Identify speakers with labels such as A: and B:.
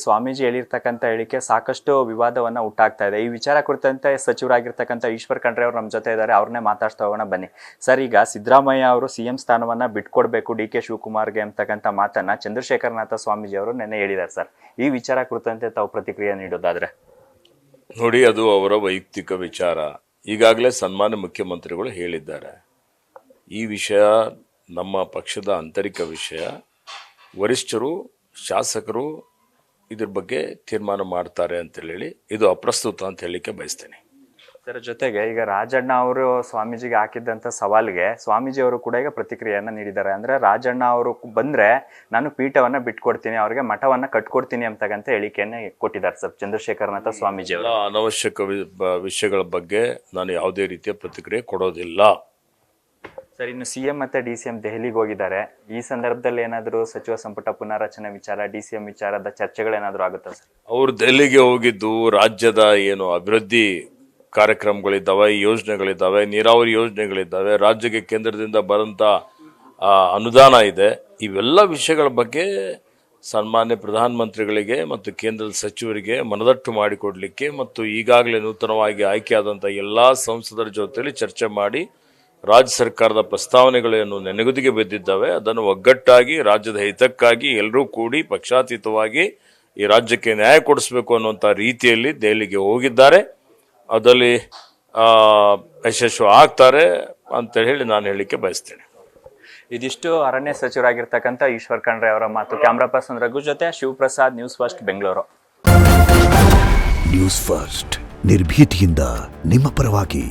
A: ಸ್ವಾಮೀಜಿ ಹೇಳಿರ್ತಕ್ಕಂಥ ಹೇಳಿಕೆ ಸಾಕಷ್ಟು ವಿವಾದವನ್ನ ಉಂಟಾಗ್ತಾ ಇದೆ. ಈ ವಿಚಾರ ಕುರಿತಂತೆ ಸಚಿವರಾಗಿರ್ತಕ್ಕಂಥ ಈಶ್ವರ್ ಖಂಡ್ರೆ ಅವರು ನಮ್ಮ ಜೊತೆ ಇದ್ದಾರೆ. ಅವ್ರನ್ನೇ ಮಾತಾಡ್ತಾ ಹೋಗೋಣ ಬನ್ನಿ. ಸರ್, ಈಗ ಸಿದ್ದರಾಮಯ್ಯ ಅವರು ಸಿಎಂ ಸ್ಥಾನವನ್ನ ಬಿಟ್ಕೊಡ್ಬೇಕು ಡಿ ಕೆ ಶಿವಕುಮಾರ್ಗೆ ಅಂತಕ್ಕಂಥ ಮಾತನ್ನ ಚಂದ್ರಶೇಖರನಾಥ ಸ್ವಾಮೀಜಿ ಅವರು ನಿನ್ನೆ ಹೇಳಿದ್ದಾರೆ. ಸರ್, ಈ ವಿಚಾರ ಕುರಿತಂತೆ ತಾವು ಪ್ರತಿಕ್ರಿಯೆ ನೀಡೋದಾದ್ರೆ?
B: ನೋಡಿ, ಅದು ಅವರ ವೈಯಕ್ತಿಕ ವಿಚಾರ. ಈಗಾಗಲೇ ಸನ್ಮಾನ್ಯ ಮುಖ್ಯಮಂತ್ರಿಗಳು ಹೇಳಿದ್ದಾರೆ, ಈ ವಿಷಯ ನಮ್ಮ ಪಕ್ಷದ ಆಂತರಿಕ ವಿಷಯ, ವರಿಷ್ಠರು ಶಾಸಕರು ಇದ್ರ ಬಗ್ಗೆ ತೀರ್ಮಾನ ಮಾಡ್ತಾರೆ ಅಂತ ಹೇಳಿ ಇದು ಅಪ್ರಸ್ತುತ ಅಂತ ಹೇಳಿಕೆ ಬಯಸ್ತೇನೆ.
A: ಇದರ ಜೊತೆಗೆ ಈಗ ರಾಜಣ್ಣ ಅವರು ಸ್ವಾಮೀಜಿಗೆ ಹಾಕಿದ್ದಂಥ ಸವಾಲಿಗೆ ಸ್ವಾಮೀಜಿ ಅವರು ಕೂಡ ಈಗ ಪ್ರತಿಕ್ರಿಯೆಯನ್ನ ನೀಡಿದ್ದಾರೆ. ಅಂದ್ರೆ ರಾಜಣ್ಣ ಅವರು ಬಂದ್ರೆ ನಾನು ಪೀಠವನ್ನ ಬಿಟ್ಕೊಡ್ತೀನಿ, ಅವ್ರಿಗೆ ಮಠವನ್ನ ಕಟ್ಕೊಡ್ತೀನಿ ಅಂತಕ್ಕಂಥ ಹೇಳಿಕೆಯನ್ನ ಕೊಟ್ಟಿದ್ದಾರೆ ಸರ್ ಚಂದ್ರಶೇಖರನಾಥ ಸ್ವಾಮೀಜಿ ಅವರು.
B: ಅನವಶ್ಯಕ ವಿಷಯಗಳ ಬಗ್ಗೆ ನಾನು ಯಾವುದೇ ರೀತಿಯ ಪ್ರತಿಕ್ರಿಯೆ ಕೊಡೋದಿಲ್ಲ.
A: ಸರ್, ಇನ್ನು ಸಿಎಂ ಮತ್ತೆ ಡಿಸಿಎಂ ದೆಹಲಿಗೆ ಹೋಗಿದ್ದಾರೆ. ಈ ಸಂದರ್ಭದಲ್ಲಿ ಏನಾದರೂ ಸಚಿವ ಸಂಪುಟ ಪುನಾರಚನೆ ವಿಚಾರ, ಡಿಸಿಎಂ ವಿಚಾರದ ಚರ್ಚೆಗಳೇನಾದರೂ ಆಗುತ್ತಾ ಸರ್?
B: ಅವರು ದೆಹಲಿಗೆ ಹೋಗಿದ್ದು ರಾಜ್ಯದ ಏನು ಅಭಿವೃದ್ಧಿ ಕಾರ್ಯಕ್ರಮಗಳಿದ್ದಾವೆ, ಯೋಜನೆಗಳಿದ್ದಾವೆ, ನೀರಾವರಿ ಯೋಜನೆಗಳಿದ್ದಾವೆ, ರಾಜ್ಯಕ್ಕೆ ಕೇಂದ್ರದಿಂದ ಬರಂತ ಅನುದಾನ ಇದೆ. ಇವೆಲ್ಲ ವಿಷಯಗಳ ಬಗ್ಗೆ ಸನ್ಮಾನ್ಯ ಪ್ರಧಾನಮಂತ್ರಿಗಳಿಗೆ ಮತ್ತು ಕೇಂದ್ರದ ಸಚಿವರಿಗೆ ಮನದಟ್ಟು ಮಾಡಿಕೊಡ್ಲಿಕ್ಕೆ ಮತ್ತು ಈಗಾಗಲೇ ನೂತನವಾಗಿ ಆಯ್ಕೆಯಾದಂಥ ಎಲ್ಲ ಸಂಸದರ ಜೊತೆಯಲ್ಲಿ ಚರ್ಚೆ ಮಾಡಿ ರಾಜ್ಯ ಸರ್ಕಾರದ ಪ್ರಸ್ತಾವನೆಗಳೇನು ನೆನೆಗುದಿಗೆ ಬಿದ್ದಿದ್ದಾವೆ ಅದನ್ನು ಒಗ್ಗಟ್ಟಾಗಿ ರಾಜ್ಯದ ಹಿತಕ್ಕಾಗಿ ಎಲ್ಲರೂ ಕೂಡಿ ಪಕ್ಷಾತೀತವಾಗಿ ಈ ರಾಜ್ಯಕ್ಕೆ ನ್ಯಾಯ ಕೊಡಿಸಬೇಕು ಅನ್ನುವಂಥ ರೀತಿಯಲ್ಲಿ ದೆಹಲಿಗೆ ಹೋಗಿದ್ದಾರೆ. ಅದರಲ್ಲಿ ಯಶಸ್ವಿ ಆಗ್ತಾರೆ ಅಂತ ಹೇಳಿ ನಾನು ಹೇಳಲಿಕ್ಕೆ ಬಯಸ್ತೇನೆ.
A: ಇದಿಷ್ಟು ಅರಣ್ಯ ಸಚಿವರಾಗಿರ್ತಕ್ಕಂಥ ಈಶ್ವರ್ ಖಂಡ್ರೆ ಅವರ ಮಾತು. ಕ್ಯಾಮ್ರಾ ಪರ್ಸನ್ ರಘು ಜೊತೆ Shivaprasad, news first, Bengaluru.
C: News first, ನಿರ್ಭೀತಿಯಿಂದ ನಿಮ್ಮ ಪರವಾಗಿ.